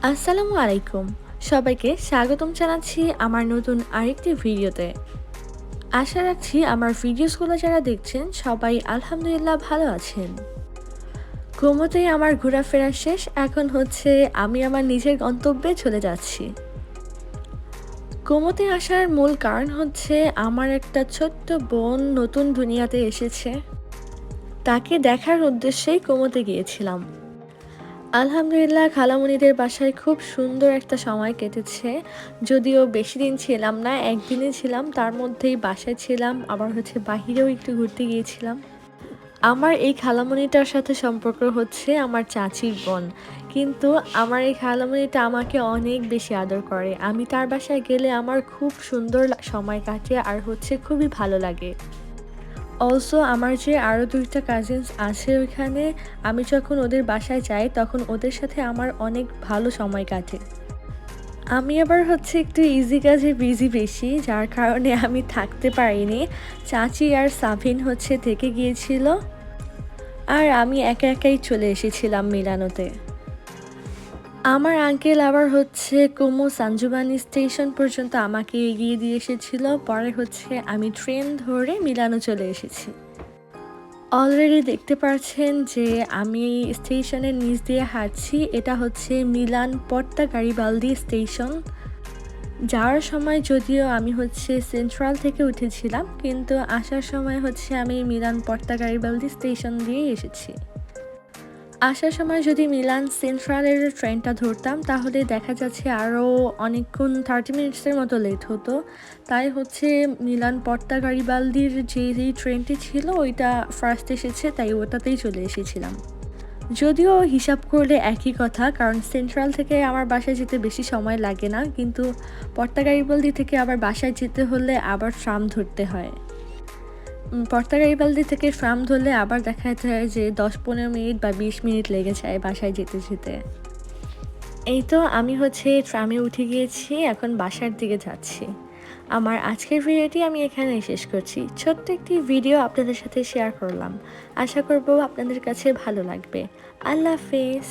আসসালামু আলাইকুম। সবাইকে স্বাগতম জানাচ্ছি আমার নতুন আরেকটি ভিডিওতে। আশা রাখছি আমার ভিডিওসগুলো যারা দেখছেন সবাই আলহামদুলিল্লাহ ভালো আছেন। কুমোতেই আমার ঘোরাফেরা শেষ, এখন হচ্ছে আমি আমার নিজের গন্তব্যে চলে যাচ্ছি। কুমোতে আসার মূল কারণ হচ্ছে আমার একটা ছোট্ট বোন নতুন দুনিয়াতে এসেছে, তাকে দেখার উদ্দেশ্যেই কুমোতে গিয়েছিলাম। আলহামদুলিল্লাহ খালামণিদের বাসায় খুব সুন্দর একটা সময় কেটেছে। যদিও বেশি দিন ছিলাম না, একদিনই ছিলাম, তার মধ্যেই বাসায় ছিলাম, আবার হচ্ছে বাহিরেও একটু ঘুরতে গিয়েছিলাম। আমার এই খালামণিটার সাথে সম্পর্ক হচ্ছে আমার চাচির বোন, কিন্তু আমার এই খালামণিটা আমাকে অনেক বেশি আদর করে। আমি তার বাসায় গেলে আমার খুব সুন্দর সময় কাটে আর হচ্ছে খুবই ভালো লাগে। অলসো আমার যে আরও ২টা কাজিনস আছে ওইখানে, আমি যখন ওদের বাসায় যাই তখন ওদের সাথে আমার অনেক ভালো সময় কাটে। আমি আবার হচ্ছে একটু ইজি কাজে বিজি বেশি, যার কারণে আমি থাকতে পারিনি। চাচি আর সাবিন হচ্ছে থেকে গিয়েছিল, আর আমি একা একাই চলে এসেছিলাম মিলানোতে। আমার আঙ্কেল আবার হচ্ছে কুমু সাঞ্জুবানি স্টেশন পর্যন্ত আমাকে এগিয়ে দিয়ে এসেছিল, পরে হচ্ছে আমি ট্রেন ধরে মিলানো চলে এসেছি। অলরেডি দেখতে পাচ্ছেন যে আমি স্টেশনের নিচ দিয়ে হাঁটছি, এটা হচ্ছে মিলান পর্তা গারিবালদি স্টেশন। যাওয়ার সময় যদিও আমি হচ্ছে সেন্ট্রাল থেকে উঠেছিলাম, কিন্তু আসার সময় হচ্ছে আমি মিলান পর্তা গারিবালদি স্টেশন দিয়ে এসেছি। আসার সময় যদি মিলান সেন্ট্রালের ট্রেনটা ধরতাম তাহলে দেখা যাচ্ছে আরও অনেকক্ষণ 30 মিনিটসের মতো লেট হতো। তাই হচ্ছে মিলান পর্তা গারিবালদির যেই ট্রেনটি ছিল ওইটা ফার্স্ট এসেছে, তাই ওটাতেই চলে এসেছিলাম। যদিও হিসাব করলে একই কথা, কারণ সেন্ট্রাল থেকে আমার বাসায় যেতে বেশি সময় লাগে না, কিন্তু পর্তা গারিবালদি থেকে আবার বাসায় যেতে হলে আবার ট্রাম ধরতে হয়। পর্তা গারিবালদি থেকে ট্রাম ধরলে আবার দেখা যায় যে 10-15 মিনিট বা 20 মিনিট লেগে যায় বাসায় যেতে যেতে। এই তো আমি হচ্ছে ট্রামে উঠে গিয়েছি, এখন বাসার দিকে যাচ্ছি। আমার আজকের ভিডিওটি আমি এখানেই শেষ করছি। ছোট্ট একটি ভিডিও আপনাদের সাথে শেয়ার করলাম, আশা করব আপনাদের কাছে ভালো লাগবে। আল্লাহ হাফেজ।